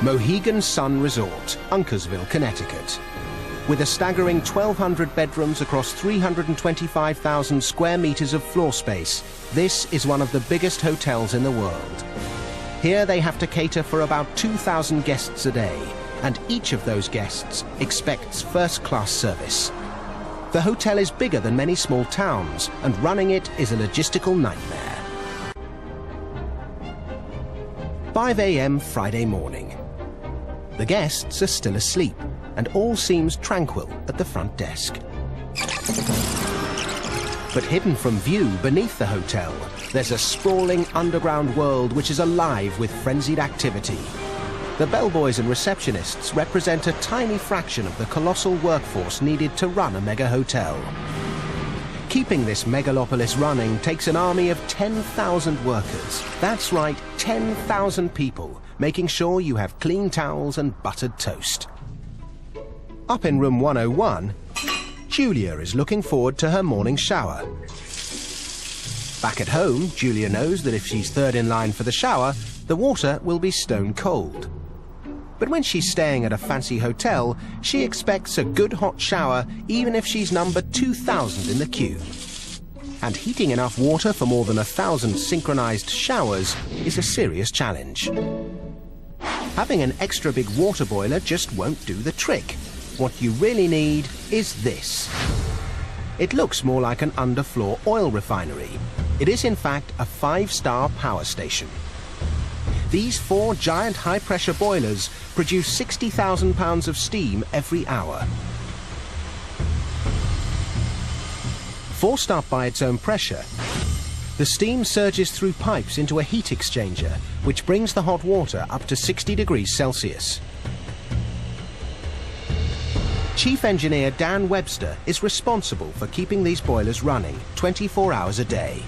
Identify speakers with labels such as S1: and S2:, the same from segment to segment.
S1: Mohegan Sun Resort, Uncasville, Connecticut. With a staggering 1,200 bedrooms across 325,000 square meters of floor space, this is one of the biggest hotels in the world. Here they have to cater for about 2,000 guests a day, and each of those guests expects first-class service. The hotel is bigger than many small towns, and running it is a logistical nightmare. 5 a.m. Friday morning. The guests are still asleep, and all seems tranquil at the front desk. But hidden from view beneath the hotel, there's a sprawling underground world which is alive with frenzied activity. The bellboys and receptionists represent a tiny fraction of the colossal workforce needed to run a mega hotel. Keeping this megalopolis running takes an army of 10,000 workers. That's right, 10,000 people, making sure you have clean towels and buttered toast. Up in room 101, Julia is looking forward to her morning shower. Back at home, Julia knows that if she's third in line for the shower, the water will be stone cold. But when she's staying at a fancy hotel, she expects a good hot shower even if she's number 2,000 in the queue. And heating enough water for more than 1,000 synchronized showers is a serious challenge. Having an extra big water boiler just won't do the trick. What you really need is this. It looks more like an underfloor oil refinery. It is in fact a 5-star power station. These 4 giant high-pressure boilers produce 60,000 pounds of steam every hour. Forced up by its own pressure, the steam surges through pipes into a heat exchanger, which brings the hot water up to 60 degrees Celsius. Chief Engineer Dan Webster is responsible for keeping these boilers running 24 hours a day.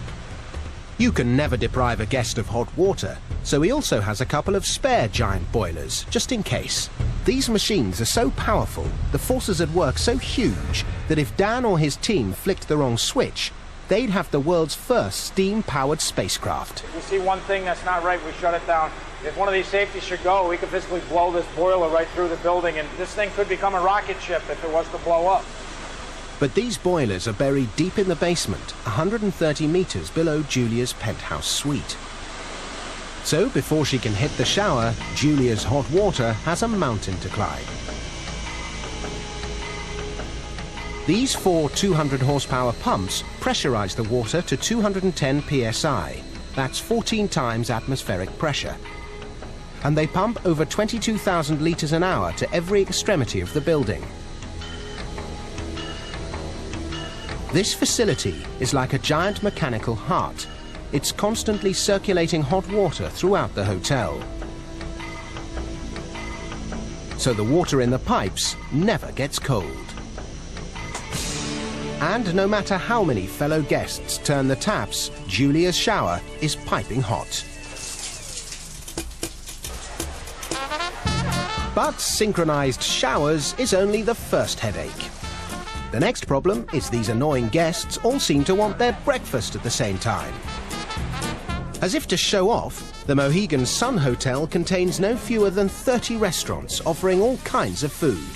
S1: You can never deprive a guest of hot water, so he also has a couple of spare giant boilers, just in case. These machines are so powerful, the forces at work so huge, that if Dan or his team flicked the wrong switch, they'd have the world's first steam-powered spacecraft.
S2: If we see one thing that's not right, we shut it down. If one of these safeties should go, we could physically blow this boiler right through the building, and this thing could become a rocket ship if it was to blow up.
S1: But these boilers are buried deep in the basement, 130 meters below Julia's penthouse suite. So before she can hit the shower, Julia's hot water has a mountain to climb. These 4 200 horsepower pumps pressurize the water to 210 psi. That's 14 times atmospheric pressure. And they pump over 22,000 liters an hour to every extremity of the building. This facility is like a giant mechanical heart. It's constantly circulating hot water throughout the hotel. So the water in the pipes never gets cold. And no matter how many fellow guests turn the taps, Julia's shower is piping hot. But synchronized showers is only the first headache. The next problem is these annoying guests all seem to want their breakfast at the same time. As if to show off, the Mohegan Sun Hotel contains no fewer than 30 restaurants offering all kinds of food.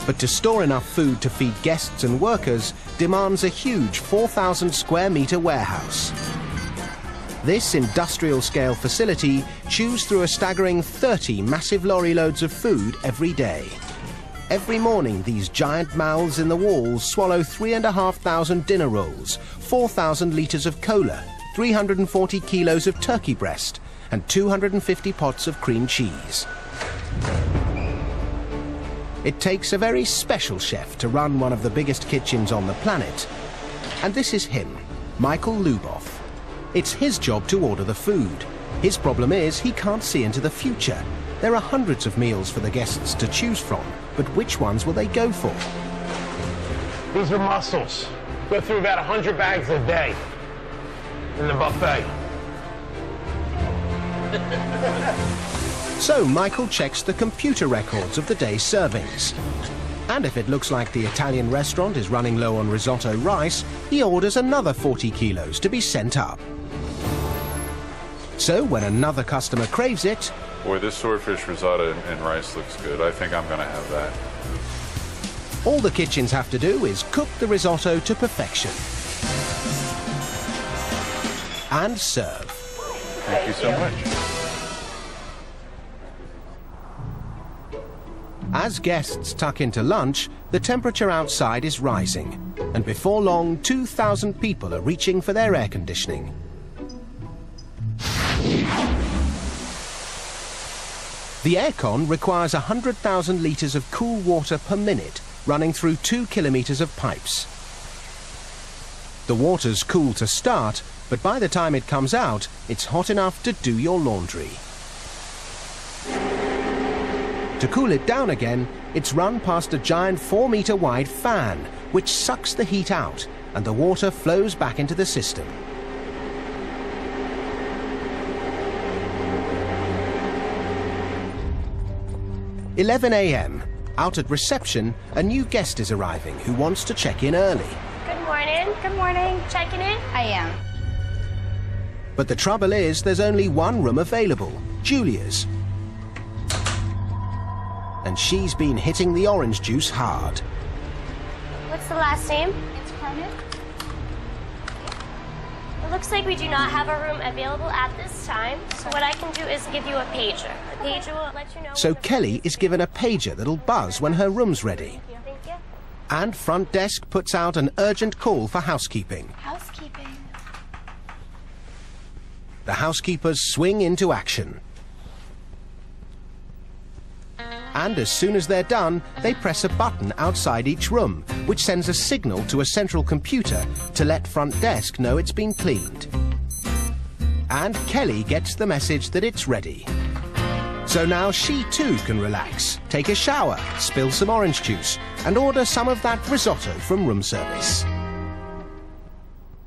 S1: But to store enough food to feed guests and workers demands a huge 4,000 square meter warehouse. This industrial-scale facility chews through a staggering 30 massive lorry loads of food every day. Every morning, these giant mouths in the walls swallow 3,500 dinner rolls, 4,000 liters of cola, 340 kilos of turkey breast, and 250 pots of cream cheese. It takes a very special chef to run one of the biggest kitchens on the planet. And this is him, Michael Luboff. It's his job to order the food. His problem is he can't see into the future. There are hundreds of meals for the guests to choose from, but which ones will they go for?
S3: These are mussels. Go through about 100 bags a day in the buffet.
S1: So Michael checks the computer records of the day's servings. And if it looks like the Italian restaurant is running low on risotto rice, he orders another 40 kilos to be sent up. So when another customer craves it,
S4: Boy, this swordfish risotto and rice looks good. I think I'm going to have that.
S1: All the kitchens have to do is cook the risotto to perfection. And serve.
S4: Thank you so much.
S1: As guests tuck into lunch, the temperature outside is rising, and before long, 2,000 people are reaching for their air conditioning. The aircon requires 100,000 litres of cool water per minute, running through 2 kilometres of pipes. The water's cool to start, but by the time it comes out, it's hot enough to do your laundry. To cool it down again, it's run past a giant 4-metre wide fan, which sucks the heat out, and the water flows back into the system. "11 a.m. Out at reception, a new guest is arriving who wants to check in early.
S5: Good morning. Good morning. Checking in? I am.
S1: But the trouble is, there's only one room available, Julia's. And she's been hitting the orange juice hard.
S5: What's the last name?
S6: It's Carmen.
S5: It looks like we do not have a room available at this time, so what I can do is give you a pager. The pager will let you know...
S1: So Kelly is given a pager that'll buzz when her room's ready.
S5: Thank you.
S1: And front desk puts out an urgent call for housekeeping.
S6: Housekeeping.
S1: The housekeepers swing into action. And as soon as they're done, they press a button outside each room, which sends a signal to a central computer to let front desk know it's been cleaned. And Kelly gets the message that it's ready. So now she too can relax, take a shower, spill some orange juice, and order some of that risotto from room service.